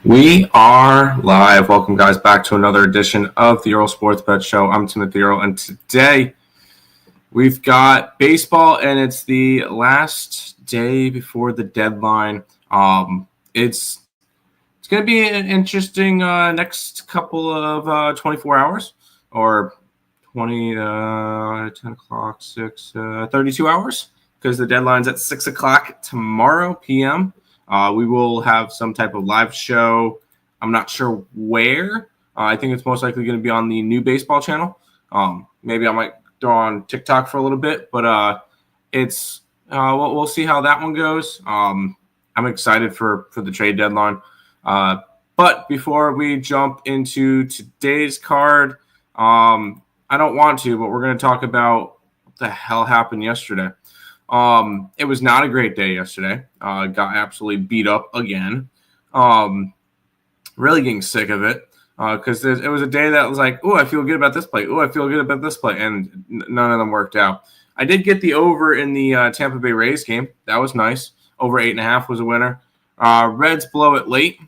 We are live. Welcome, guys, back to another edition of the Earle Sports Bet Show. I'm Timothy Earle, and today we've got baseball, and it's the last day before the deadline. It's going to be an interesting next couple of 24 hours, or 10 o'clock, 32 hours, because the deadline's at 6 o'clock tomorrow p.m. We will have some type of live show. I'm not sure where. I think it's most likely going to be on the new baseball channel. Maybe I might throw on TikTok for a little bit, but we'll see how that one goes. I'm excited for the trade deadline. But before we jump into today's card, I don't want to, but we're going to talk about what the hell happened yesterday. It was not a great day yesterday. Got absolutely beat up again. Really getting sick of it because it was a day that was like, oh, I feel good about this play. Oh, I feel good about this play. And none of them worked out. I did get the over in the Tampa Bay Rays game. That was nice. Over 8.5 was a winner. Reds blow it late.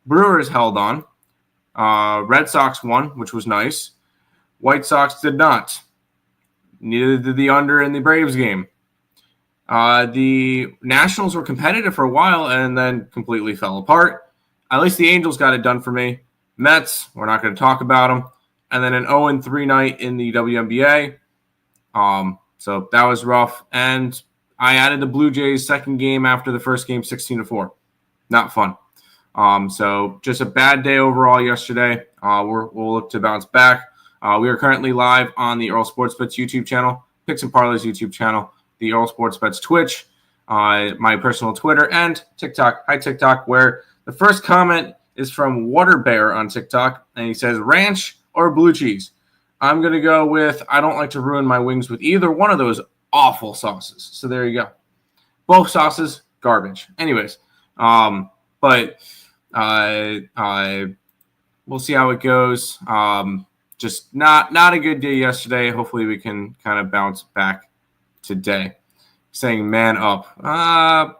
Brewers held on. Red Sox won, which was nice. White Sox did not. Neither did the under in the Braves game. The Nationals were competitive for a while and then completely fell apart. At least the Angels got it done for me. Mets, we're not going to talk about them. And then an 0-3 night in the WNBA. So that was rough. And I added the Blue Jays second game after the first game, 16-4. Not fun. So just a bad day overall yesterday. We'll look to bounce back. We are currently live on the Earle Sports Bets YouTube channel, Picks and Parleys YouTube channel, the Earle Sports Bets Twitch, my personal Twitter, and TikTok. Hi, TikTok, where the first comment is from Water Bear on TikTok, and he says, ranch or blue cheese? I'm going to go with, I don't like to ruin my wings with either one of those awful sauces. So there you go. Both sauces, garbage. Anyways, but we'll see how it goes. Just not a good day yesterday. Hopefully we can kind of bounce back today. Saying man up. What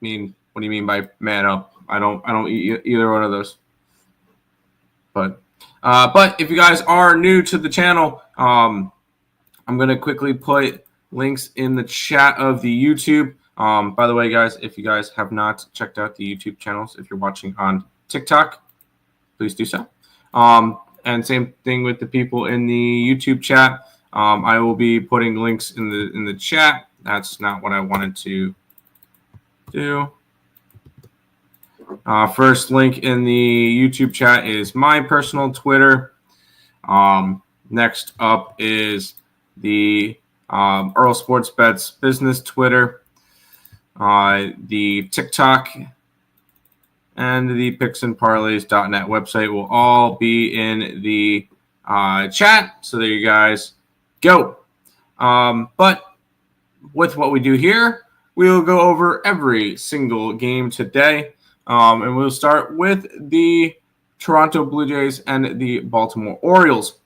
do you mean by man up? I don't eat either one of those. But if you guys are new to the channel, I'm gonna quickly put links in the chat of the YouTube. By the way, guys, if you guys have not checked out the YouTube channels, if you're watching on TikTok, please do so. And same thing with the people in the YouTube chat. I will be putting links in the chat. That's not what I wanted to do. First link in the YouTube chat is my personal Twitter. Next up is the Earle Sports Bets business Twitter, the TikTok, and the picksandparleys.net website will all be in the chat. So there you guys go. But with what we do here, we will go over every single game today. And we'll start with the Toronto Blue Jays and the Baltimore Orioles.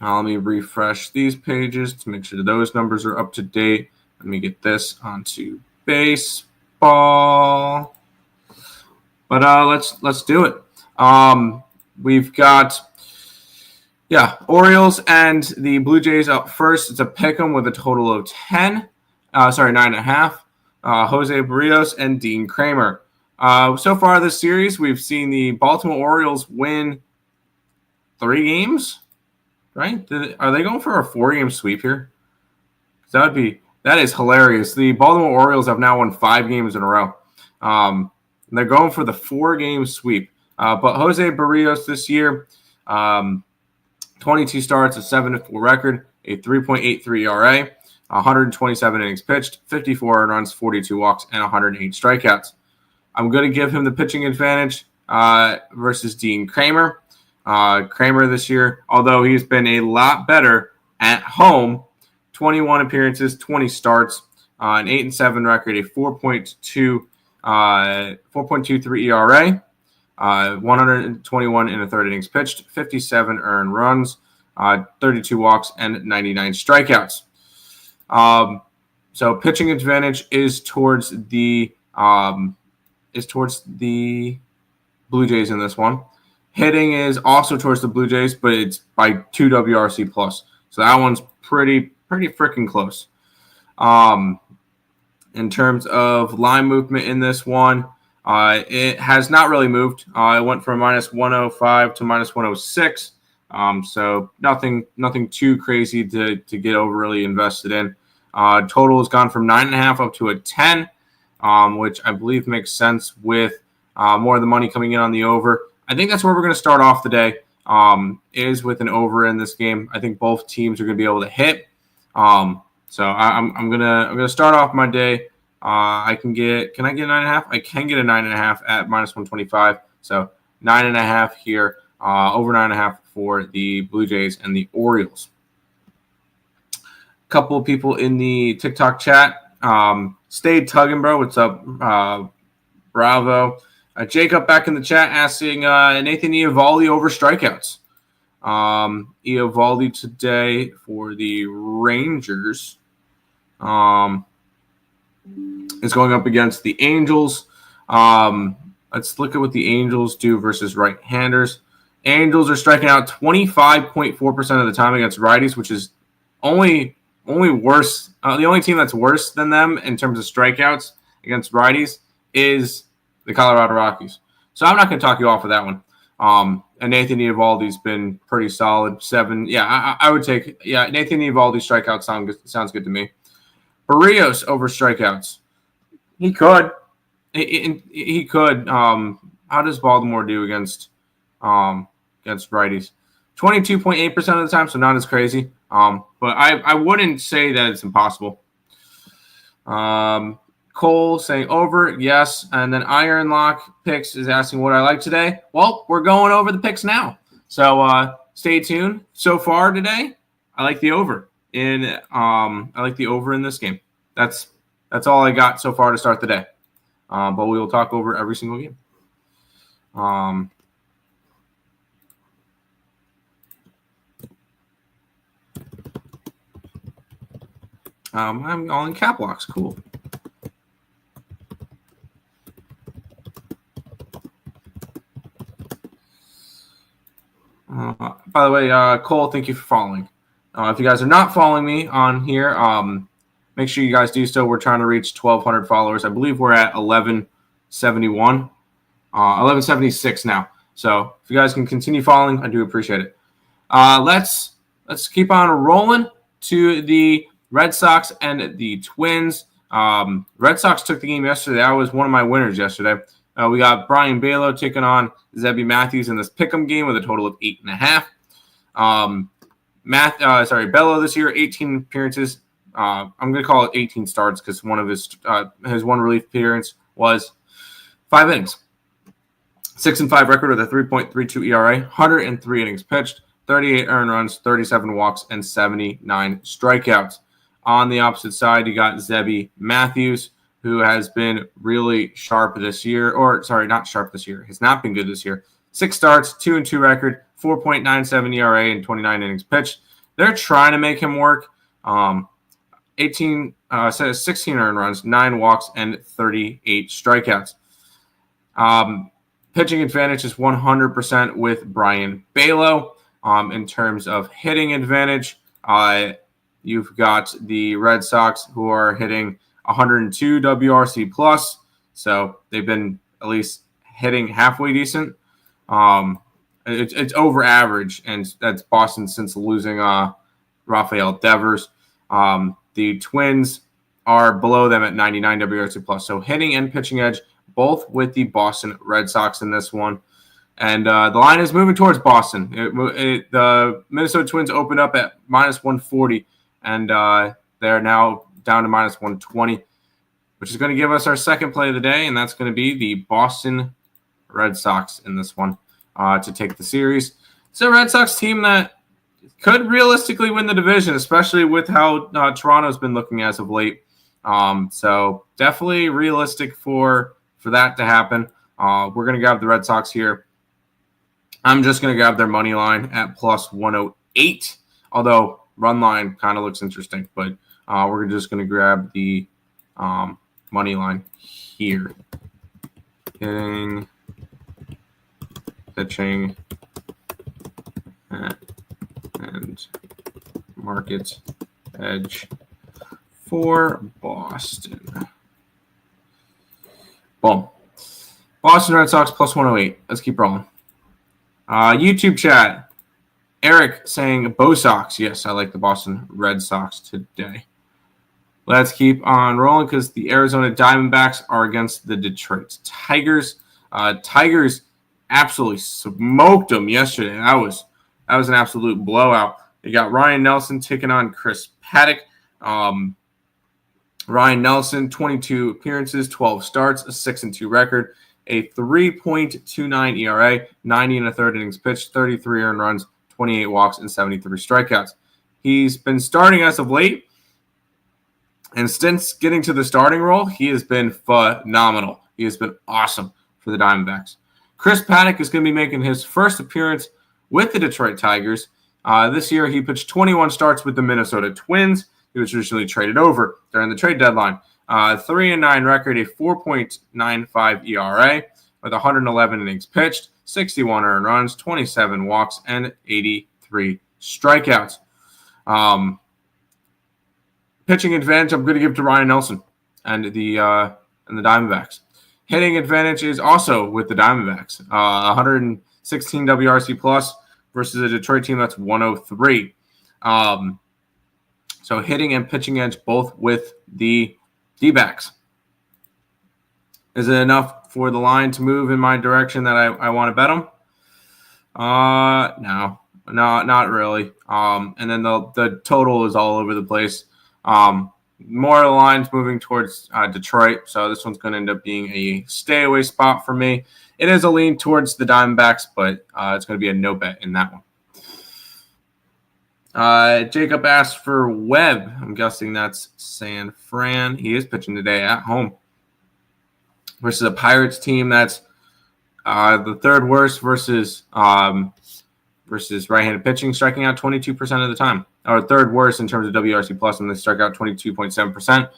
Let me refresh these pages to make sure those numbers are up to date. Let me get this onto baseball. But let's do it. We've got Orioles and the Blue Jays up first. It's a pick'em with a total of 9.5. Jose Barrios and Dean Kramer. So far this series, we've seen the Baltimore Orioles win 3 games, right? Are they going for a 4-game sweep here? That is hilarious. The Baltimore Orioles have now won 5 games in a row. They're going for the 4-game sweep. But Jose Barrios this year, 22 starts, a 7-4 record, a 3.83 ERA, 127 innings pitched, 54 earned runs, 42 walks, and 108 strikeouts. I'm going to give him the pitching advantage versus Dean Kramer. Kramer this year, although he's been a lot better at home, 21 appearances, 20 starts, an 8-7 record, a 4.23 ERA, 121 in the third innings pitched, 57 earned runs, 32 walks, and 99 strikeouts. So pitching advantage is towards the Blue Jays in this one. Hitting is also towards the Blue Jays, but it's by 2 WRC plus. So that one's pretty freaking close. In terms of line movement in this one, it has not really moved. It went from minus 105 to minus 106. So nothing too crazy to get overly invested in. Total has gone from 9.5 up to a 10, which I believe makes sense with more of the money coming in on the over. I think that's where we're going to start off the day. Is with an over in this game. I think both teams are going to be able to hit. So I'm gonna start off my day. Can I get a 9.5? I can get a 9.5 at minus 125. So 9.5 here, over 9.5 for the Blue Jays and the Orioles. A couple of people in the TikTok chat. Stay tugging, bro. What's up? Bravo. Jacob back in the chat asking Nathan Eovaldi over strikeouts. Eovaldi today for the Rangers is going up against the Angels. Let's look at what the Angels do versus right-handers. Angels are striking out 25.4% of the time against righties, which is only worse. The only team that's worse than them in terms of strikeouts against righties is the Colorado Rockies. So I'm not going to talk you off of that one. And Nathan Eovaldi's been pretty solid. 7. Yeah, I would take. Yeah, Nathan Eovaldi's strikeout sounds good to me. Barrios over strikeouts. He could. He could. How does Baltimore do against righties? 22.8% of the time, so not as crazy. But I wouldn't say that it's impossible. Cole saying over, yes. And then Ironlock Picks is asking what I like today. Well, we're going over the picks now. So stay tuned. So far today, I like the over in this game. That's all I got so far to start the day. But we will talk over every single game. I'm all in cap locks. Cool. By the way, Cole, thank you for following. If you guys are not following me on here, make sure you guys do so. We're trying to reach 1,200 followers. I believe we're at 1171, 1176 now. So if you guys can continue following, I do appreciate it. Let's keep on rolling to the Red Sox and the Twins. Red Sox took the game yesterday. That was one of my winners yesterday. We got Brian Balo taking on Zebby Matthews in this pick'em game with a total of 8.5. Bello this year, 18 appearances. I'm going to call it 18 starts because one of his one relief appearance was 5 innings. 6-5 record with a 3.32 ERA, 103 innings pitched, 38 earned runs, 37 walks, and 79 strikeouts. On the opposite side, you got Zebby Matthews, who has been really sharp this year. Not sharp this year. Has not been good this year. 6 starts, 2-2 record, 4.97 ERA, and 29 innings pitched. They're trying to make him work. 16 earned runs, 9 walks, and 38 strikeouts. Pitching advantage is 100% with Brian Balo. In terms of hitting advantage, you've got the Red Sox who are hitting 102 WRC plus, so they've been at least hitting halfway decent. It's over average, and that's Boston since losing Rafael Devers. The Twins are below them at 99 WRC plus, so hitting and pitching edge both with the Boston Red Sox in this one. And the line is moving towards Boston. The Minnesota Twins opened up at minus 140, and they're now down to minus 120, which is going to give us our second play of the day, and that's going to be the Boston Red Sox in this one to take the series. It's a Red Sox team that could realistically win the division, especially with how Toronto's been looking as of late. So definitely realistic for that to happen. We're going to grab the Red Sox here. I'm just going to grab their money line at plus 108, although run line kind of looks interesting, but we're just going to grab the money line here. Hitting pitching and market edge for Boston. Boom. Boston Red Sox plus 108. Let's keep rolling. YouTube chat. Eric saying Bo Sox. Yes, I like the Boston Red Sox today. Let's keep on rolling because the Arizona Diamondbacks are against the Detroit Tigers. Tigers absolutely smoked them yesterday. That was an absolute blowout. They got Ryan Nelson taking on Chris Paddock. Ryan Nelson, 22 appearances, 12 starts, a 6-2 record, a 3.29 ERA, 90 and a third innings pitched, 33 earned runs, 28 walks, and 73 strikeouts. He's been starting as of late, and since getting to the starting role, he has been phenomenal. He has been awesome for the Diamondbacks. Chris Paddock is going to be making his first appearance with the Detroit Tigers. This year, he pitched 21 starts with the Minnesota Twins. He was recently traded over during the trade deadline. 3-9 record, a 4.95 ERA with 111 innings pitched, 61 earned runs, 27 walks, and 83 strikeouts. Pitching advantage, I'm going to give to Ryan Nelson and the Diamondbacks. Hitting advantage is also with the Diamondbacks. 116 WRC plus versus a Detroit team that's 103. So hitting and pitching edge both with the D-backs. Is it enough for the line to move in my direction that I want to bet them? No, not really. And then the total is all over the place. More lines moving towards Detroit, so this one's going to end up being a stay away spot for me. It is a lean towards the Diamondbacks, but it's going to be a no bet in that one. Jacob asked for Webb. I'm guessing that's San Fran. He is pitching today at home versus a Pirates team that's the third worst versus right-handed pitching, striking out 22% of the time, or third worst in terms of WRC plus, and they strike out 22.7%.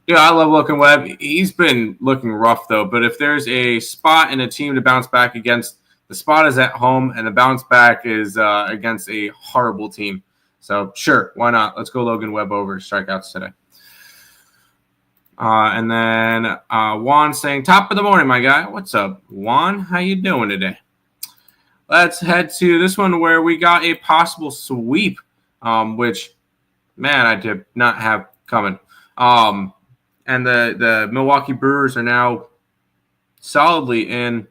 Yeah, I love looking Webb. He's been looking rough though, but if there's a spot and a team to bounce back against, the spot is at home, and the bounce back is against a horrible team. So, sure, why not? Let's go Logan Webb over strikeouts today. And then Juan saying, top of the morning, my guy. What's up, Juan? How you doing today? Let's head to this one where we got a possible sweep, which, man, I did not have coming. And the Milwaukee Brewers are now solidly in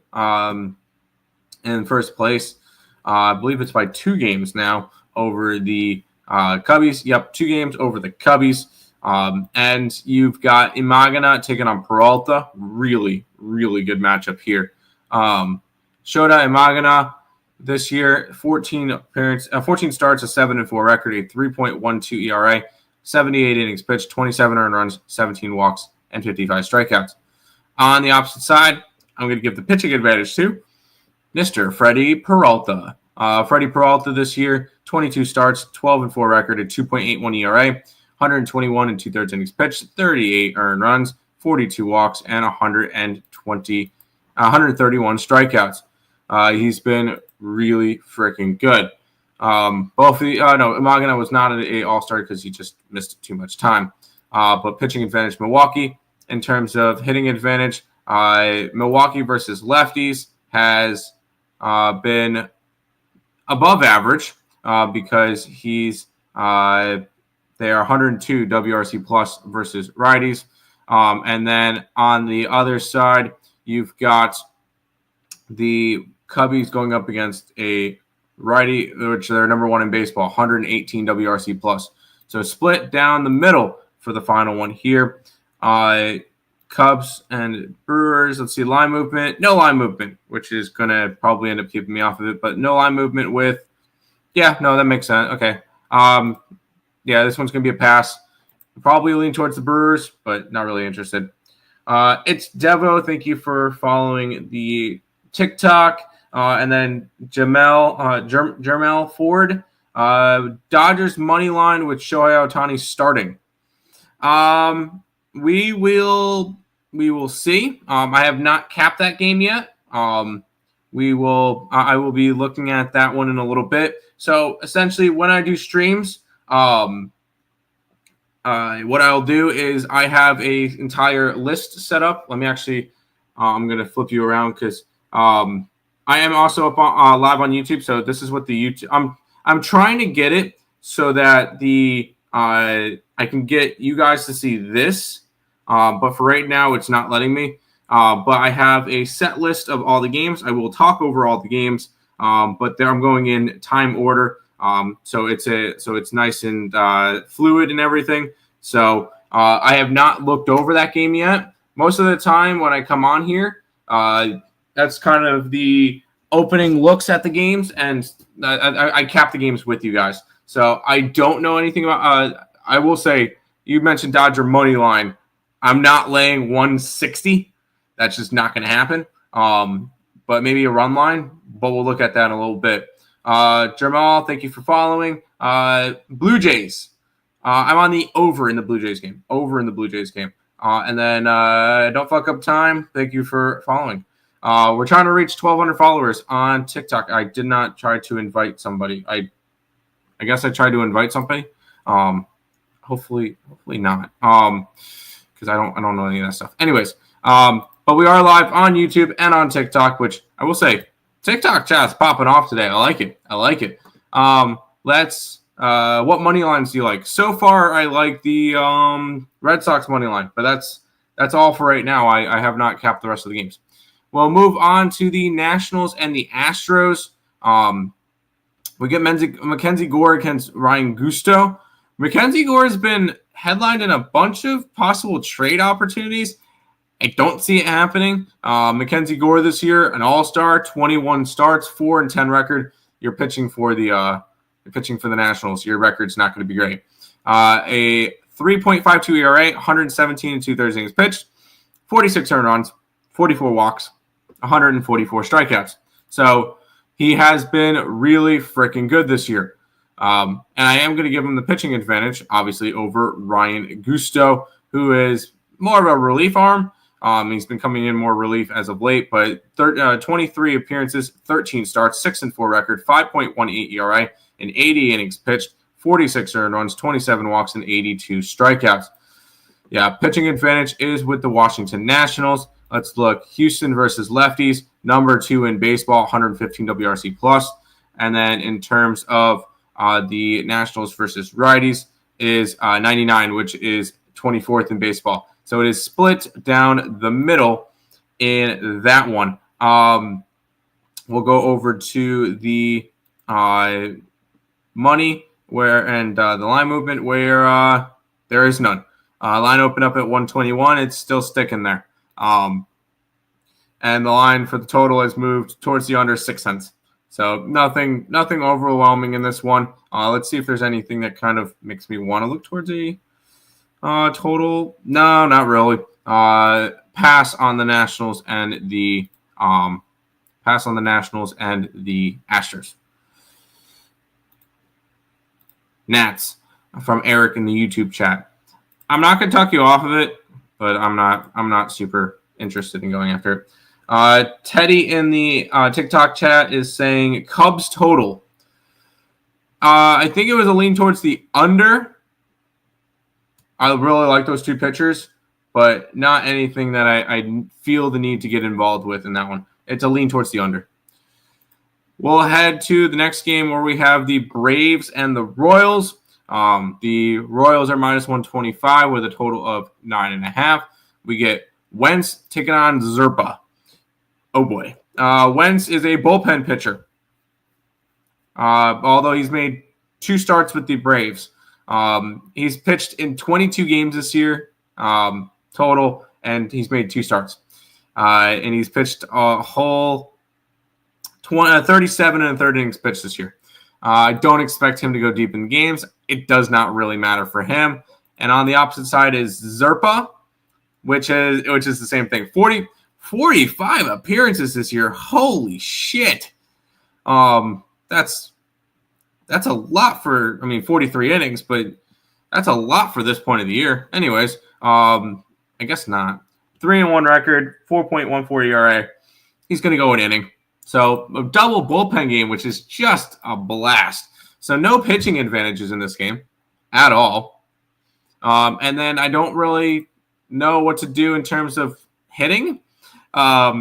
first place. I believe it's by 2 games now over the Cubbies. Yep, 2 games over the Cubbies. And you've got Imagana taking on Peralta. Really, really good matchup here. Shota Imagana this year, 14 starts, a 7-4 record, a 3.12 ERA, 78 innings pitched, 27 earned runs, 17 walks, and 55 strikeouts. On the opposite side, I'm going to give the pitching advantage to Mr. Freddie Peralta. Freddie Peralta this year, 22 starts, 12-4 record, a 2.81 ERA, 121 and 2/3 innings pitched, 38 earned runs, 42 walks, and 131 strikeouts. He's been really freaking good. Imagana was not an all-star because he just missed too much time. But pitching advantage, Milwaukee. In terms of hitting advantage, Milwaukee versus lefties has been above average because they are 102 WRC plus versus righties. And then on the other side, you've got the Cubbies going up against a righty, which they're number 1 in baseball, 118 WRC plus. So split down the middle for the final one here. Cubs and Brewers, let's see, line movement. No line movement, which is going to probably end up keeping me off of it, but no line movement with, that makes sense. Okay. This one's going to be a pass. Probably lean towards the Brewers, but not really interested. It's Devo. Thank you for following the TikTok. And then Jermel Ford. Dodgers money line with Shohei Ohtani starting. We will see. I have not capped that game yet. I will be looking at that one in a little bit. So essentially, when I do streams, what I'll do is I have a entire list set up. Let me actually, I'm going to flip you around because I am also up on, live on YouTube. So this is what the YouTube. I'm trying to get it so that I can get you guys to see this, but for right now, it's not letting me. But I have a set list of all the games. I will talk over all the games, but there I'm going in time order. So it's nice and fluid and everything. So I have not looked over that game yet. Most of the time when I come on here, that's kind of the opening looks at the games, and I cap the games with you guys. So I don't know anything about. I will say you mentioned Dodger money line. I'm not laying 160. That's just not going to happen. But maybe a run line. But we'll look at that in a little bit. Jamal, thank you for following. Blue Jays. I'm on the over in the Blue Jays game. And then don't fuck up time. Thank you for following. We're trying to reach 1,200 followers on TikTok. I did not try to invite somebody. I guess I tried to invite somebody. Hopefully not. Because I don't know any of that stuff. Anyways, but we are live on YouTube and on TikTok, which I will say TikTok chat's popping off today. I like it. What money lines do you like? So far, I like the Red Sox money line, but that's all for right now. I have not capped the rest of the games. We'll move on to the Nationals and the Astros. We get Mackenzie Gore against Ryan Gusto. Mackenzie Gore has been headlined in a bunch of possible trade opportunities. I don't see it happening. Mackenzie Gore this year, an all-star, 21 starts, 4-10 record. You're pitching for the Nationals. Your record's not going to be great. A 3.52 ERA, 117 and 2/3 innings pitched, 46 earned runs, 44 walks, 144 strikeouts. So he has been really freaking good this year. And I am going to give him the pitching advantage, obviously, over Ryan Gusto, who is more of a relief arm. He's been coming in more relief as of late, but 23 appearances, 13 starts, 6-4 record, 5.18 ERA, and 80 innings pitched, 46 earned runs, 27 walks, and 82 strikeouts. Yeah, pitching advantage is with the Washington Nationals. Let's look. Houston versus lefties, number 2 in baseball, 115 WRC plus. And then in terms of the Nationals versus righties is 99, which is 24th in baseball. So it is split down the middle in that one. We'll go over to the money and the line movement where there is none. Line opened up at 121. It's still sticking there. And the line for the total has moved towards the under 6 cents. So nothing overwhelming in this one. Let's see if there's anything that kind of makes me want to look towards a total. No, not really. Pass on the Nationals and the Astros. Nats from Eric in the YouTube chat. I'm not going to talk you off of it, but I'm not super interested in going after it. Teddy in the TikTok chat is saying Cubs total. I think it was a lean towards the under. I really like those two pitchers, but not anything that I feel the need to get involved with in that one. It's a lean towards the under. We'll head to the next game where we have the Braves and the Royals. The Royals are minus 125 with a total of 9.5. We get Wentz taking on Zerpa. Oh, boy. Wentz is a bullpen pitcher. Although he's made 2 starts with the Braves. He's pitched in 22 games this year total, and he's made 2 starts. And he's pitched a whole 37 and a third innings pitched this year. I don't expect him to go deep in games. It does not really matter for him. And on the opposite side is Zerpa, which is the same thing. 45 appearances this year. Holy shit. That's a lot for, 43 innings, but that's a lot for this point of the year. Anyways, I guess not. 3-1 record, 4.14 ERA. He's going to go an inning. So a double bullpen game, which is just a blast. So no pitching advantages in this game at all. And then I don't really know what to do in terms of hitting. I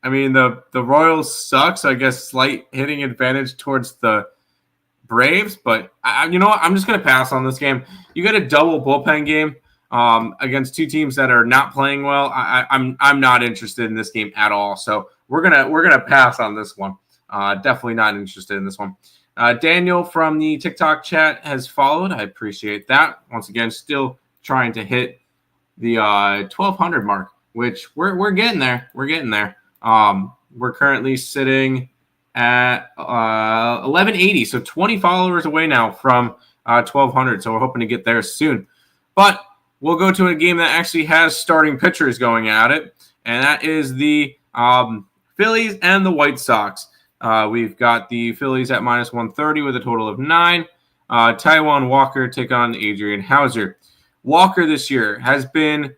mean, the Royals suck, so I guess slight hitting advantage towards the Braves. But you know what? I'm just going to pass on this game. You got a double bullpen game against two teams that are not playing well. I'm not interested in this game at all. So we're gonna pass on this one. Definitely not interested in this one. Daniel from the TikTok chat has followed. I appreciate that. Once again, still trying to hit the 1,200 mark, which we're getting there. We're getting there. We're currently sitting at 1180, so 20 followers away now from 1,200. So we're hoping to get there soon. But we'll go to a game that actually has starting pitchers going at it, and that is the Phillies and the White Sox. We've got the Phillies at minus 130 with a total of 9. Taijuan Walker take on Adrian Hauser. Walker this year has been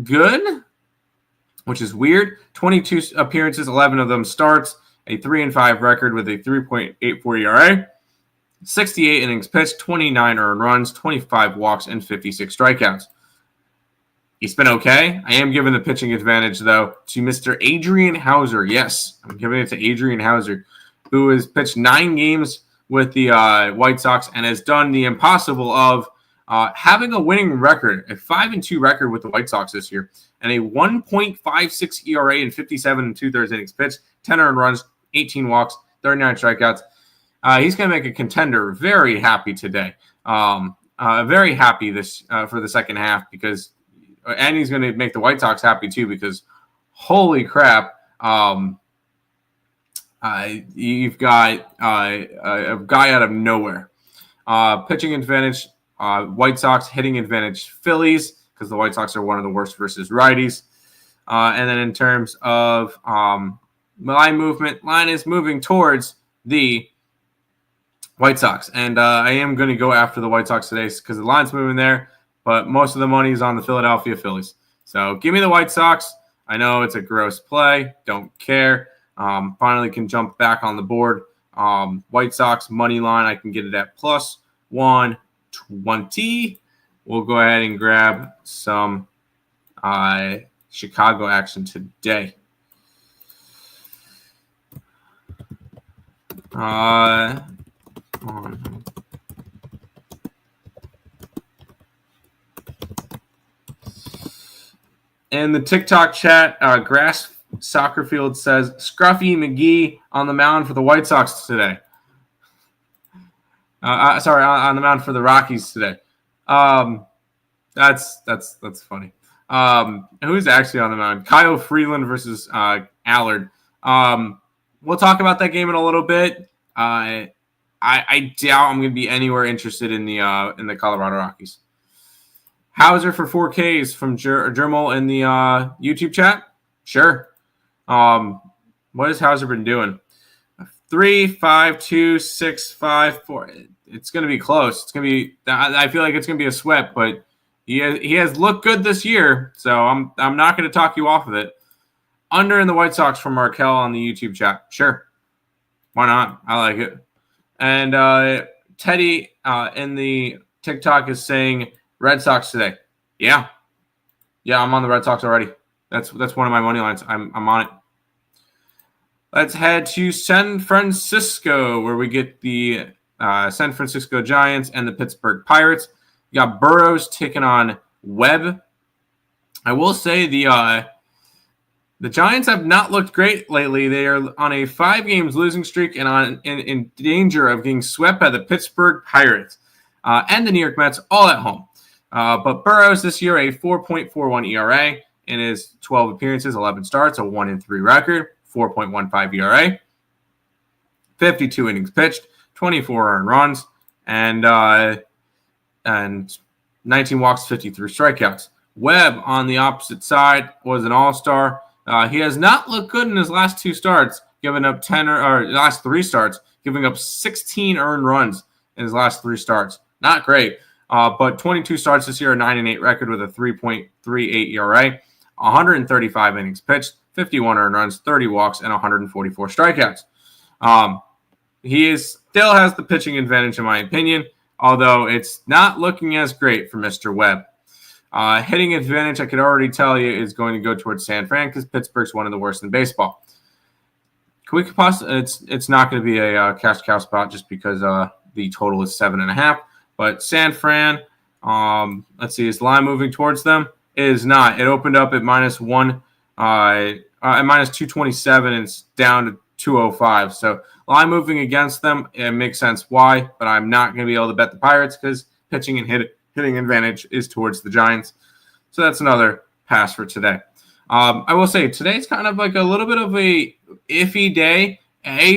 good, which is weird. 22 appearances, 11 of them starts, a 3-5 record with a 3.84 ERA, 68 innings pitched, 29 earned runs, 25 walks, and 56 strikeouts. He's been okay. I am giving the pitching advantage, though, to Mr. Adrian Hauser. Yes, I'm giving it to Adrian Hauser, who has pitched 9 games with the White Sox and has done the impossible of having a winning record, a 5-2 record with the White Sox this year, and a 1.56 ERA in 57 2/3 innings pitched, 10 earned runs, 18 walks, 39 strikeouts. He's going to make a contender very happy today. Very happy this for the second half because, and he's going to make the White Sox happy too because, holy crap, you've got a guy out of nowhere. Pitching advantage, White Sox. Hitting advantage, Phillies, because the White Sox are one of the worst versus righties. And then in terms of line movement, line is moving towards the White Sox. And I am going to go after the White Sox today because the line's moving there, but most of the money is on the Philadelphia Phillies. So give me the White Sox. I know it's a gross play. Don't care. Finally can jump back on the board. White Sox money line, I can get it at plus 120. We'll go ahead and grab some Chicago action today. In the TikTok chat, Grass Soccer Field says Scruffy McGee on the mound for the White Sox today. Sorry, on the mound for the Rockies today. That's funny. Who's actually on the mound? Kyle Freeland versus Allard. We'll talk about that game in a little bit. I doubt I'm going to be anywhere interested in the Colorado Rockies. Hauser for 4Ks from Jermel in the YouTube chat. Sure. What has Hauser been doing? 3, 5, 2, 6, 5, 4. It's going to be close. It's going to be. I feel like it's going to be a sweat, but he has looked good this year, so I'm not going to talk you off of it. Under in the White Sox from Markel on the YouTube chat. Sure. Why not? I like it. And Teddy in the TikTok is saying Red Sox today. Yeah, I'm on the Red Sox already. That's one of my money lines. I'm on it. Let's head to San Francisco, where we get the San Francisco Giants and the Pittsburgh Pirates. You got Burrows taking on Webb. I will say the Giants have not looked great lately. They are on a 5 games losing streak and in danger of getting swept by the Pittsburgh Pirates and the New York Mets, all at home. But Burrows this year, a 4.41 ERA in his 12 appearances, 11 starts, a 1-3 record, 4.15 ERA, 52 innings pitched, 24 earned runs, and 19 walks, 53 strikeouts. Webb on the opposite side was an all-star. He has not looked good in his last 2 starts, giving up last 3 starts, giving up 16 earned runs in his last 3 starts. Not great. But 22 starts this year, a 9-8 record with a 3.38 ERA, 135 innings pitched, 51 earned runs, 30 walks, and 144 strikeouts. He still has the pitching advantage, in my opinion, although it's not looking as great for Mr. Webb. Hitting advantage, I could already tell you, is going to go towards San Fran because Pittsburgh's one of the worst in baseball. It's not going to be a cash cow spot just because the total is 7.5. But San Fran, let's see, is the line moving towards them? It is not. It opened up at -1, at -227, and it's down to 205. So line moving against them, it makes sense why, but I'm not going to be able to bet the Pirates because pitching and hitting advantage is towards the Giants. So that's another pass for today. I will say today's kind of like a little bit of a iffy day.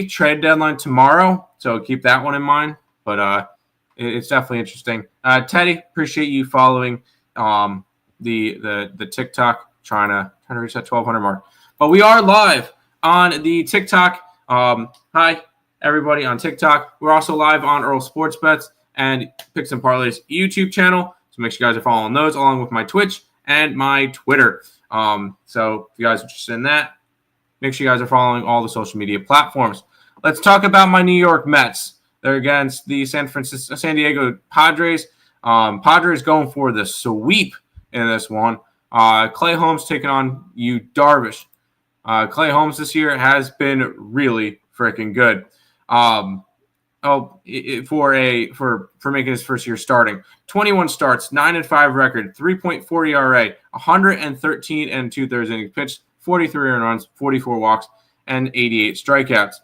Trade deadline tomorrow, so keep that one in mind. But it's definitely interesting. Teddy, appreciate you following the TikTok, trying to reach that 1,200 mark. But we are live on the TikTok. Hi everybody on TikTok. We're also live on Earle Sports Bets and Picks and Parleys YouTube channel. So make sure you guys are following those along with my Twitch and my Twitter. So if you guys are interested in that, make sure you guys are following all the social media platforms. Let's talk about my New York Mets. They're against the San Diego Padres. Padres going for the sweep in this one. Clay Holmes taking on Yu Darvish. Clay Holmes this year has been really freaking good. For making his first year starting. 21 starts, 9-5 record, 3.4 ERA, 113 and 2/3 innings pitched, 43 earned runs, 44 walks, and 88 strikeouts.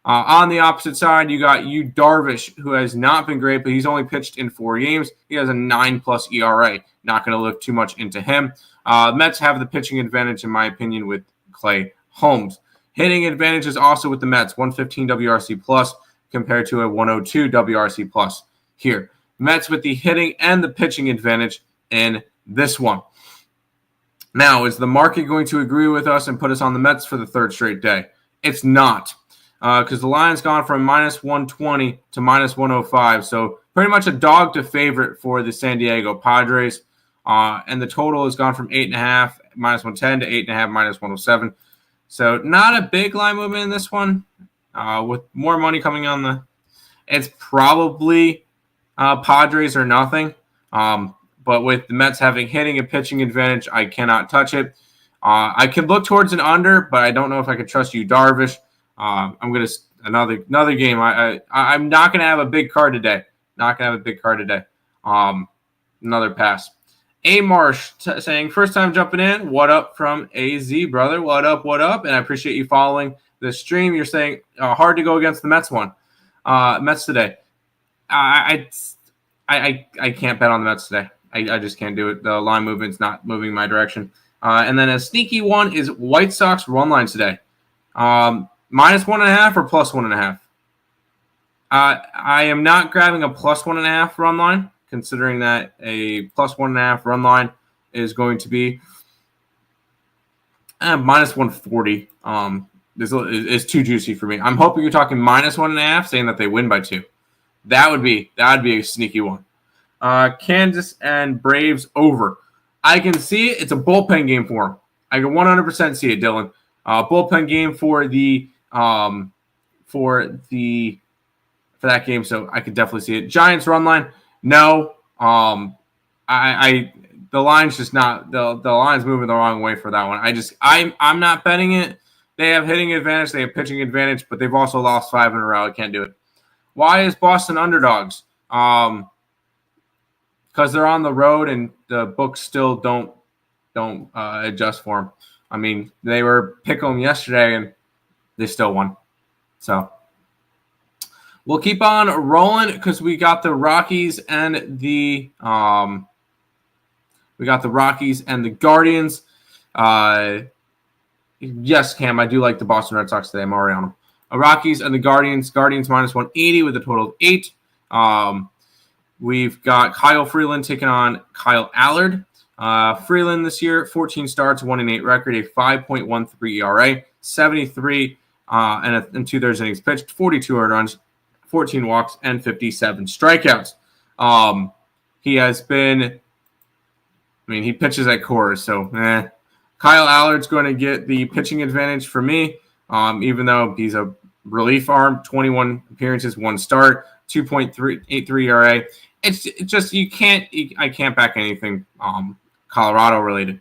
On the opposite side, you got Yu Darvish, who has not been great, but he's only pitched in 4 games. He has a 9+ ERA. Not going to look too much into him. Mets have the pitching advantage, in my opinion, with Clay Holmes. Hitting advantage is also with the Mets, 115 WRC plus compared to a 102 WRC plus here. Mets with the hitting and the pitching advantage in this one. Now, is the market going to agree with us and put us on the Mets for the third straight day? It's not, because the line's gone from -120 to -105. So pretty much a dog to favorite for the San Diego Padres. And the total has gone from 8.5 -110 to 8.5 -107. So not a big line movement in this one. With more money coming on it's probably Padres or nothing. But with the Mets having hitting and pitching advantage, I cannot touch it. I could look towards an under, but I don't know if I could trust Yu Darvish. I'm gonna another game. I'm not gonna have a big card today. Another pass. A Marsh saying first time jumping in. What up from AZ, brother? What up? And I appreciate you following the stream. You're saying hard to go against the Mets Mets today. I can't bet on the Mets today. I just can't do it. The line movement's not moving my direction. And then a sneaky one is White Sox run line today. -1.5 or +1.5. I am not grabbing a +1.5 run line, considering that a +1.5 run line is going to be -140. Is too juicy for me. I'm hoping you're talking -1.5, saying that they win by 2. That would be a sneaky one. Kansas and Braves over. I can see it. It's a bullpen game for them. I can 100% see it, Dylan. Bullpen game for that game, so I could definitely see it. Giants run line, no. The line's just not the line's moving the wrong way for that one. I'm not betting it. They have hitting advantage, they have pitching advantage, but they've also lost 5 in a row. I can't do it. Why is Boston underdogs? Because they're on the road and the books still don't adjust for them. I mean, they were pick 'em yesterday and they still won. So we'll keep on rolling because we got the Rockies and the Guardians. Yes, Cam, I do like the Boston Red Sox today. I'm already on them. Rockies and the Guardians. Guardians -180 with a total of 8. We've got Kyle Freeland taking on Kyle Allard. Freeland this year, 14 starts, 1-8 record, a 5.13 ERA, 73 and 2/3 innings pitched, 42 earned runs, 14 walks, and 57 strikeouts. He has been, he pitches at Coors, so Kyle Allard's going to get the pitching advantage for me, even though he's a relief arm, 21 appearances, 1 start, 2.83 ERA. It's just I can't back anything Colorado related.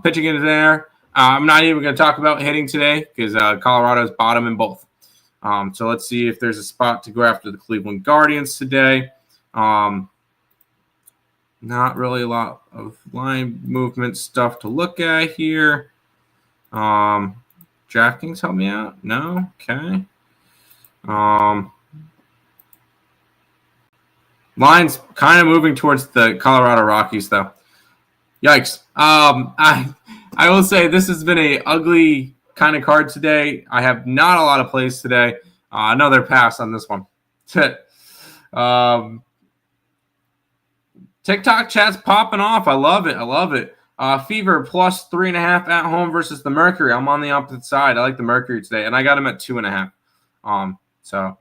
Pitching in there, I'm not even going to talk about hitting today because Colorado's bottom in both. So let's see if there's a spot to go after the Cleveland Guardians today. Not really a lot of line movement stuff to look at here. DraftKings help me out? No? Okay. Line's kind of moving towards the Colorado Rockies, though. Yikes. I will say this has been a ugly kind of card today. I have not a lot of plays today. Another pass on this one. TikTok chat's popping off. I love it. Fever plus 3.5 at home versus the Mercury. I'm on the opposite side. I like the Mercury today, and I got him at 2.5.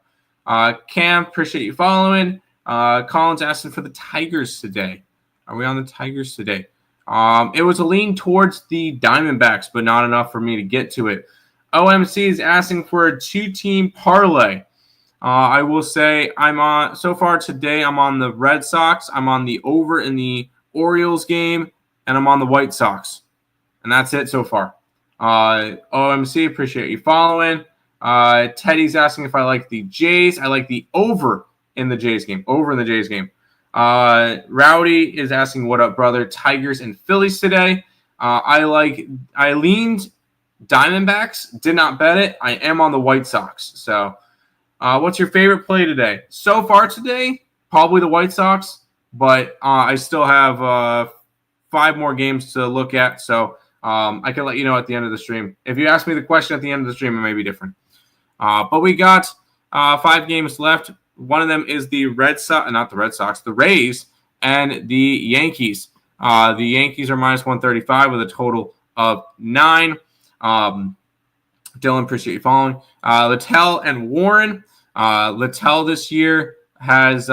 Cam, appreciate you following. Colin's asking for the Tigers today. Are we on the Tigers today? It was a lean towards the Diamondbacks, but not enough for me to get to it. OMC is asking for a 2-team parlay. I will say so far today, I'm on the Red Sox. I'm on the over in the Orioles game, and I'm on the White Sox. And that's it so far. OMC, appreciate you following. Teddy's asking if I like the Jays. I like the over in the Jays game. Rowdy is asking, what up, brother? Tigers and Phillies today. I leaned Diamondbacks. Did not bet it. I am on the White Sox. So what's your favorite play today? So far today, probably the White Sox. But I still have 5 more games to look at. So I can let you know at the end of the stream. If you ask me the question at the end of the stream, it may be different. But we got 5 games left. One of them is the the Rays and the Yankees. The Yankees are minus 135 with a total of 9. Dylan, appreciate you following. Littell and Warren. Littell this year has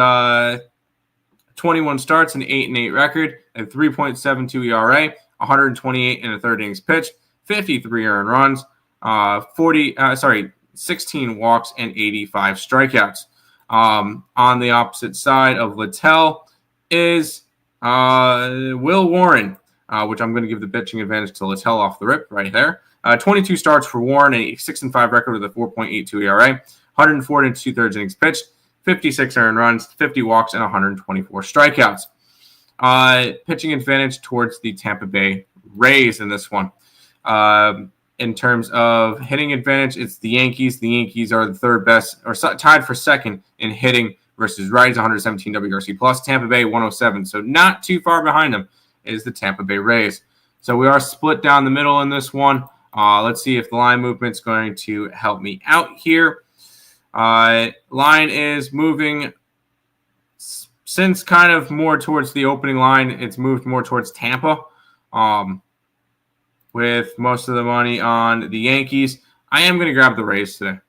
21 starts, an 8-8 record, a 3.72 ERA, 128 and a third innings pitched, 53 earned runs, 16 walks, and 85 strikeouts. On the opposite side of Littell is Will Warren, which I'm going to give the pitching advantage to Littell off the rip right there. 22 starts for Warren, a 6-5 record with a 4.82 ERA, 104 and 2/3 innings pitched, 56 earned runs, 50 walks, and 124 strikeouts. Pitching advantage towards the Tampa Bay Rays in this one. In terms of hitting advantage, it's the Yankees. The Yankees are the third best, or tied for second in hitting versus righties, 117 WRC plus. Tampa Bay 107, so not too far behind them is the Tampa Bay Rays. So we are split down the middle in this one. Let's see if the line movement's going to help me out here. Line is moving since kind of more towards the opening line. It's moved more towards Tampa. With most of the money on the Yankees. I am going to grab the Rays today.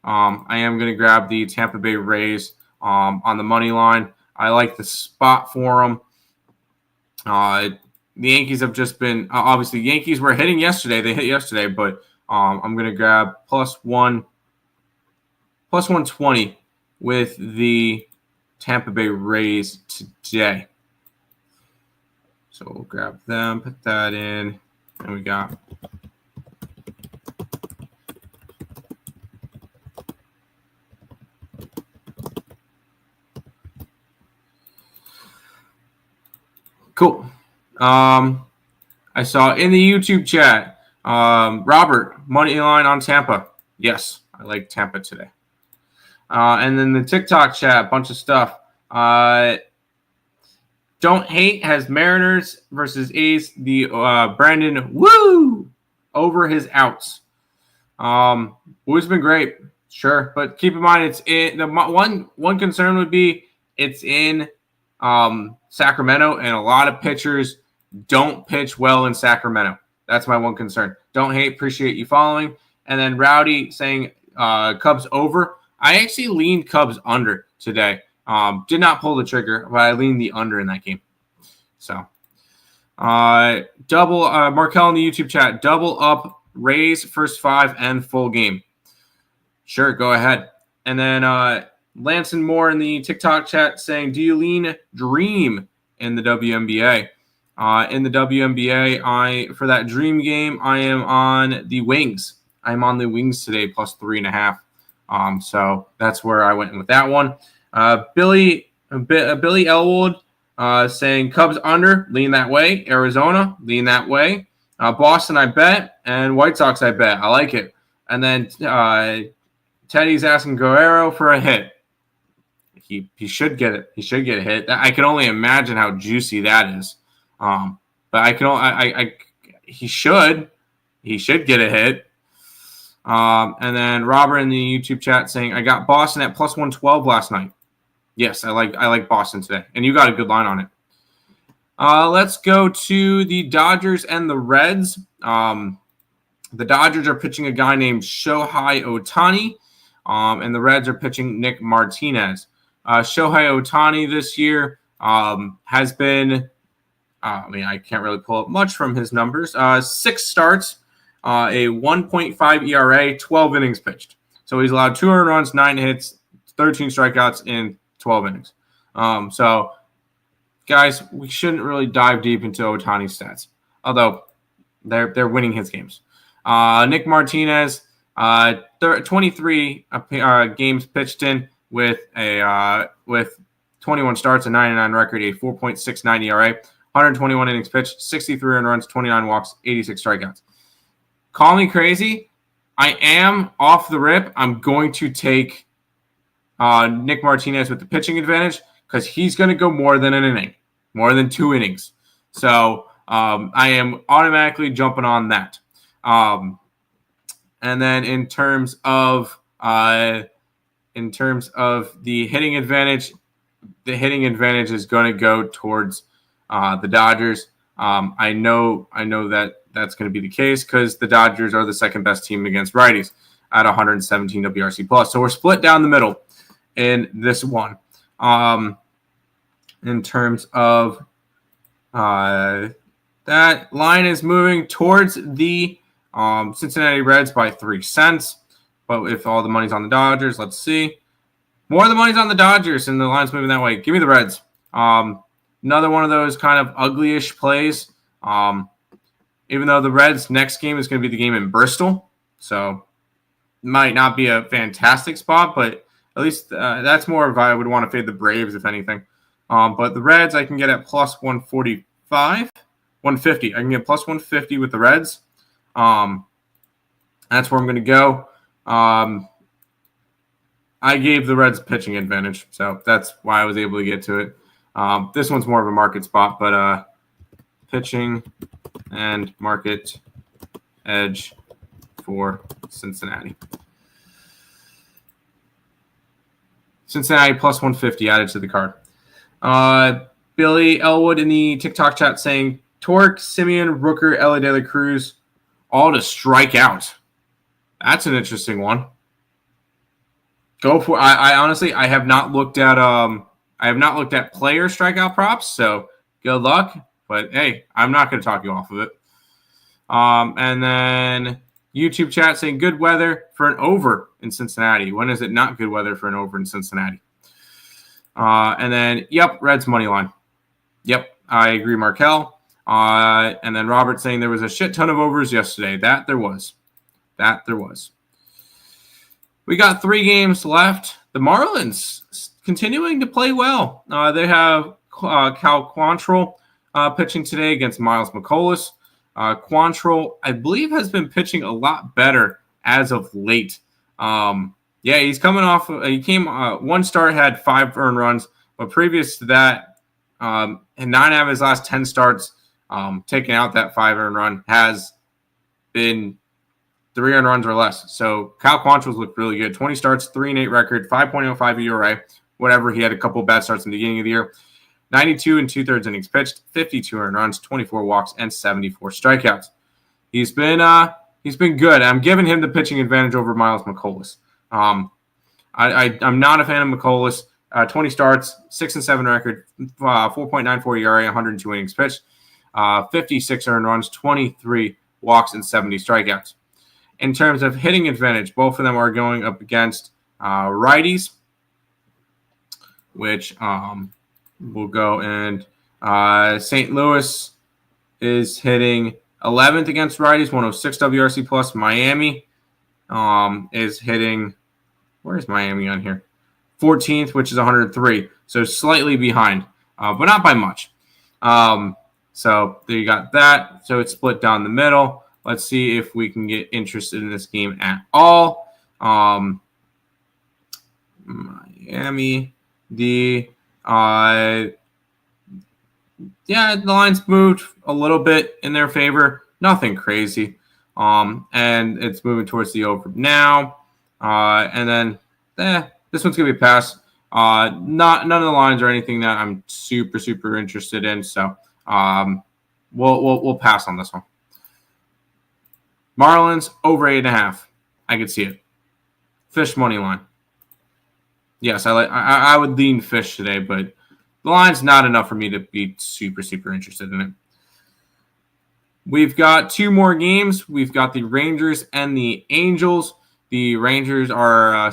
I am going to grab the Tampa Bay Rays on the money line. I like the spot for them. The Yankees have just been obviously Yankees were hitting yesterday. They hit yesterday, but I'm going to grab plus 120 with the Tampa Bay Rays today. So we'll grab them, put that in. And we got cool. I saw in the YouTube chat, Robert, money line on Tampa. Yes, I like Tampa today. And then the TikTok chat, bunch of stuff. Don't Hate has Mariners versus A's. The Brandon over his outs. Woo's been great, sure, but keep in mind it's in the one concern would be it's in Sacramento, and a lot of pitchers don't pitch well in Sacramento. That's my one concern. Don't Hate, appreciate you following. And then Rowdy saying Cubs over. I actually leaned Cubs under today. Did not pull the trigger, but I leaned the under in that game. So, Double Markel in the YouTube chat. Double up Rays first 5 and full game. Sure, go ahead. And then Lanson Moore in the TikTok chat saying, do you lean Dream in the WNBA? In the WNBA, for that Dream game, I am on the Wings. I'm on the Wings today, plus 3.5. So that's where I went with that one. Billy Elwood saying Cubs under, lean that way. Arizona, lean that way. Boston, I bet. And White Sox, I bet. I like it. And then Teddy's asking Guerrero for a hit. He should get it. He should get a hit. I can only imagine how juicy that is. But he should get a hit. And then Robert in the YouTube chat saying, I got Boston at plus 112 last night. Yes, I like Boston today. And you got a good line on it. Let's go to the Dodgers and the Reds. The Dodgers are pitching a guy named Shohei Ohtani, and the Reds are pitching Nick Martinez. Shohei Ohtani this year has been, I can't really pull up much from his numbers. 6 starts, a 1.5 ERA, 12 innings pitched. So he's allowed 2 earned runs, 9 hits, 13 strikeouts in 12 innings. So, guys, we shouldn't really dive deep into Ohtani's stats, although they're winning his games. Nick Martinez, 23 games pitched in with 21 starts, a 99 record, a 4.69 ERA, 121 innings pitched, 63 earned runs, 29 walks, 86 strikeouts. Call me crazy. I am off the rip. I'm going to take Nick Martinez with the pitching advantage because he's going to go more than an inning, more than 2 innings. So I am automatically jumping on that. And then in terms of the hitting advantage is going to go towards the Dodgers. I know that that's going to be the case because the Dodgers are the second best team against righties at 117 WRC plus. So we're split down the middle in this one. In terms of that line is moving towards the Cincinnati Reds by 3 cents. But if all the money's on the Dodgers, let's see. More of the money's on the Dodgers and the line's moving that way. Give me the Reds. Another one of those kind of ugly-ish plays. Even though the Reds' next game is going to be the game in Bristol. So it might not be a fantastic spot, but at least that's more of I would want to fade the Braves, if anything. But the Reds, I can get at plus 145, 150. I can get plus 150 with the Reds. That's where I'm going to go. I gave the Reds pitching advantage, so that's why I was able to get to it. This one's more of a market spot, but pitching and market edge for Cincinnati. Cincinnati plus 150 added to the card. Billy Elwood in the TikTok chat saying Torque, Simeon, Rooker, Ellie De La Cruz, all to strike out. That's an interesting one. Go for. I honestly I have not looked at player strikeout props, so good luck. But hey, I'm not going to talk you off of it. And then YouTube chat saying good weather for an over in Cincinnati. When is it not good weather for an over in Cincinnati? And then Reds money line. Yep, I agree, Markel. And then Robert saying there was a shit ton of overs yesterday. That there was. We got 3 games left. The Marlins continuing to play well. They have Cal Quantrill pitching today against Miles McCollum. Quantrill, I believe, has been pitching a lot better as of late. He's coming off. He came one start, had 5 earned runs, but previous to that, and 9 out of his last 10 starts, taking out that 5 earned run has been 3 earned runs or less. So Kyle Quantrill's looked really good. 20 starts, 3-8 record, 5.05 ERA. Whatever, he had a couple bad starts in the beginning of the year. 92 2/3 innings pitched, 52 earned runs, 24 walks, and 74 strikeouts. He's been good. I'm giving him the pitching advantage over Miles McCollum. I'm not a fan of McCollum. 20 starts, 6-7 record, 4.94 ERA, 102 innings pitched. 56 earned runs, 23 walks, and 70 strikeouts. In terms of hitting advantage, both of them are going up against righties, which will go and St. Louis is hitting 11th against righties, 106 WRC plus. Miami is hitting, where's Miami on here? 14th, which is 103. So slightly behind, but not by much. So there you got that. So it's split down the middle. Let's see if we can get interested in this game at all. Miami, the line's moved a little bit in their favor. Nothing crazy. And it's moving towards the over now. And then this one's gonna be a pass. None of the lines or anything that I'm super interested in. So we'll pass on this one. Marlins over 8.5. I could see it. Fish money line. Yes, I would lean fish today, but the line's not enough for me to be super interested in it. We've got two more games. We've got the Rangers and the Angels. The Rangers are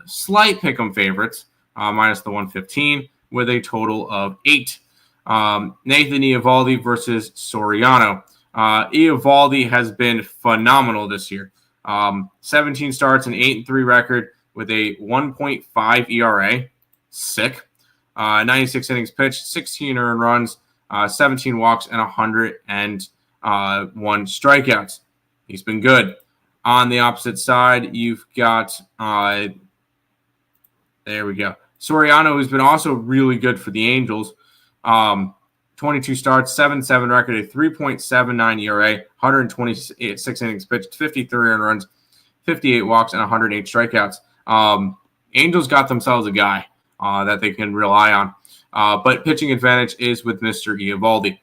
slight pick'em favorites, minus the 115, with a total of 8. Nathan Eovaldi versus Soriano. Eovaldi has been phenomenal this year. 17 starts, an 8-3 record with a 1.5 ERA. Sick. 96 innings pitched, 16 earned runs, 17 walks, and 101 strikeouts. He's been good. On the opposite side, you've got, there we go, Soriano, who's been also really good for the Angels. 22 starts, 7-7 record, a 3.79 ERA, 126 innings pitched, 53 earned runs, 58 walks, and 108 strikeouts. Angels got themselves a guy that they can rely on. But pitching advantage is with Mr. Eovaldi.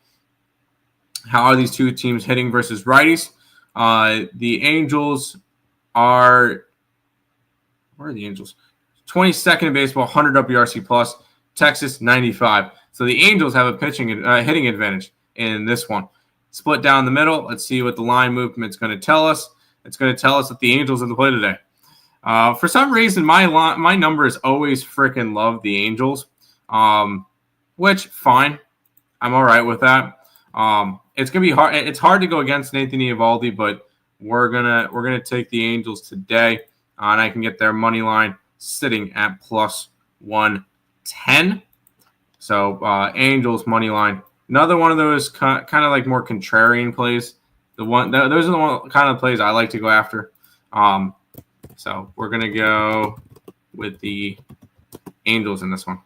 How are these two teams hitting versus righties? The Angels are, where are the Angels? 22nd in baseball, 100 WRC plus. Texas, 95. So the Angels have a hitting advantage in this one. Split down the middle. Let's see what the line movement's going to tell us. It's going to tell us that the Angels have to play today. For some reason, my numbers always freaking love the Angels, which fine. I'm all right with that. It's gonna be hard. It's hard to go against Nathan Eovaldi, but we're gonna take the Angels today, and I can get their money line sitting at plus 110. So Angels money line. Another one of those kind of like more contrarian plays. Those are the kind of plays I like to go after. So we're going to go with the Angels in this one.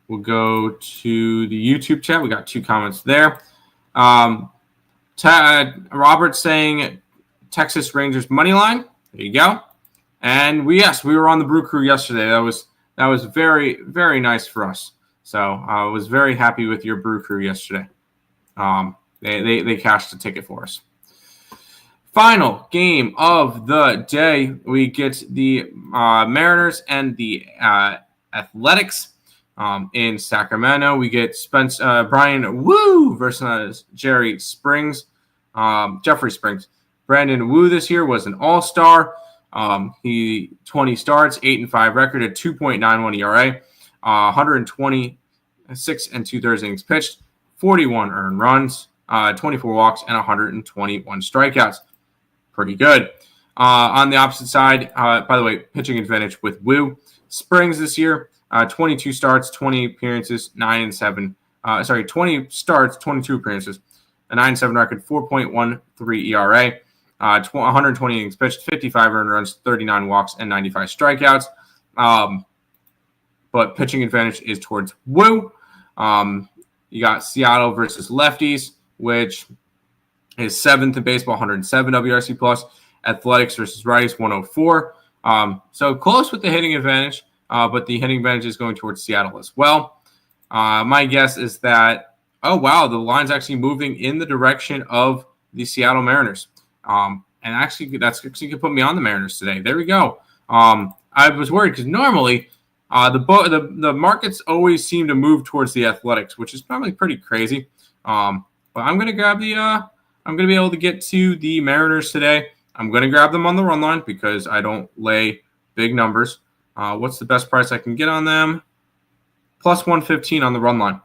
We'll go to the YouTube chat. We got 2 comments there. Robert saying Texas Rangers money line. There you go. And we were on the Brew Crew yesterday. That was very, very nice for us. So I was very happy with your Brew Crew yesterday. They cashed a ticket for us. Final game of the day, we get the Mariners and the Athletics in Sacramento. We get Brian Wu versus Jeffrey Springs. Brandon Wu this year was an all-star. He 20 starts, 8-5 record, a 2.91 ERA, 126 2/3 innings pitched, 41 earned runs, 24 walks, and 121 strikeouts. Pretty good. On the opposite side, by the way, pitching advantage with Wu. Springs this year, 22 starts, 20 appearances, 20 starts, 22 appearances, a 9.7 record, 4.13 ERA, 120 innings pitched, 55 earned runs, 39 walks, and 95 strikeouts. But pitching advantage is towards Wu. You got Seattle versus lefties, which is 7th in baseball, 107 WRC plus. Athletics versus righties, 104. So close with the hitting advantage, but the hitting advantage is going towards Seattle as well. My guess is that, the line's actually moving in the direction of the Seattle Mariners. And actually, that's actually going to put me on the Mariners today. There we go. I was worried because normally the markets always seem to move towards the Athletics, which is probably pretty crazy. But I'm gonna grab the I'm gonna be able to get to the Mariners today. I'm gonna grab them on the run line because I don't lay big numbers. What's the best price I can get on them? Plus 115 on the run line.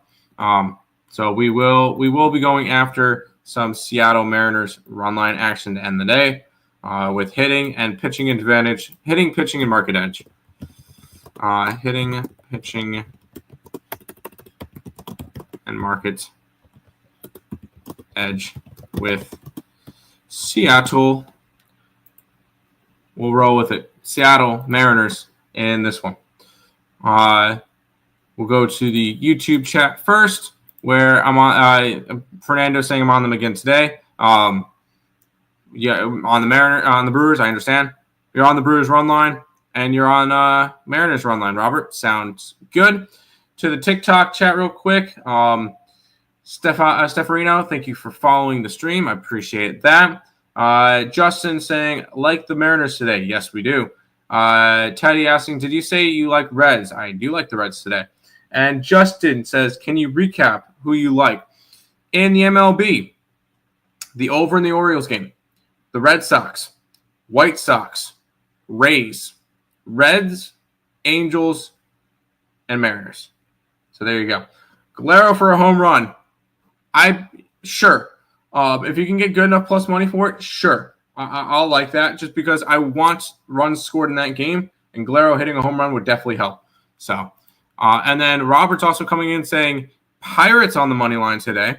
So we will be going after some Seattle Mariners run line action to end the day with hitting and pitching advantage, hitting, pitching, and market edge. Hitting, pitching, and market edge with Seattle. We'll roll with it. Seattle Mariners in this one. We'll go to the YouTube chat first, where I'm on. Fernando saying I'm on them again today. On the Brewers, I understand. You're on the Brewers run line, and you're on Mariners run line. Robert, sounds good. To the TikTok chat real quick. Stefarino, thank you for following the stream. I appreciate that. Justin saying, like the Mariners today. Yes, we do. Teddy asking, did you say you like Reds? I do like the Reds today. And Justin says, can you recap who you like? In the MLB, the over in the Orioles game, the Red Sox, White Sox, Rays, Reds, Angels, and Mariners. So there you go. Galero for a home run. Sure. If you can get good enough plus money for it, sure. I'll like that just because I want runs scored in that game, and Galero hitting a home run would definitely help. So, and then Robert's also coming in saying Pirates on the money line today.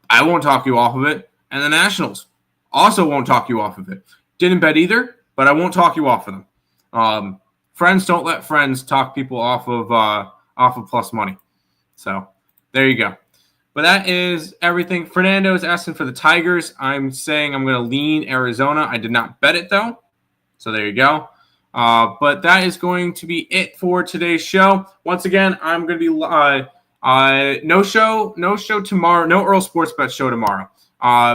I won't talk you off of it. And the Nationals also won't talk you off of it. Didn't bet either, but I won't talk you off of them. Friends don't let friends talk people off of plus money. So there you go. But that is everything. Fernando is asking for the Tigers. I'm saying I'm going to lean Arizona. I did not bet it, though. So there you go. But that is going to be it for today's show. Once again, I'm going to be no show tomorrow. No Earle Sports Bet show tomorrow.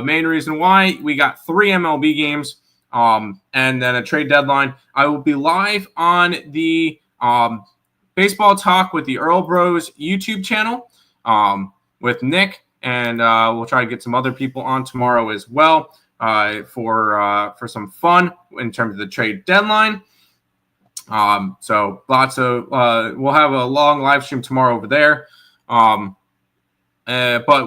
Main reason why, we got 3 MLB games and then a trade deadline. I will be live on the Baseball Talk with the Earle Bros YouTube channel. With Nick, and we'll try to get some other people on tomorrow as well for some fun in terms of the trade deadline. So lots of we'll have a long live stream tomorrow over there. But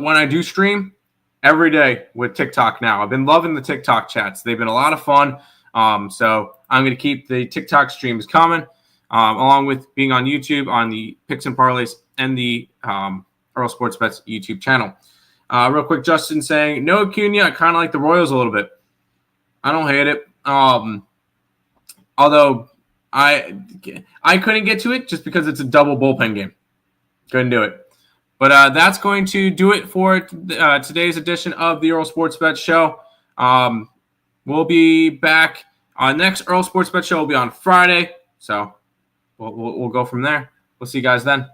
when I do stream every day with TikTok now, I've been loving the TikTok chats. They've been a lot of fun. So I'm going to keep the TikTok streams coming, along with being on YouTube on the Picks and Parleys and the Earle Sports Bets YouTube channel. Real quick, Justin saying, no Acuna, I kind of like the Royals a little bit. I don't hate it. Although I couldn't get to it just because it's a double bullpen game. Couldn't do it. But that's going to do it for today's edition of the Earle Sports Bet Show. We'll be back. Next Earle Sports Bet Show will be on Friday. So we'll go from there. We'll see you guys then.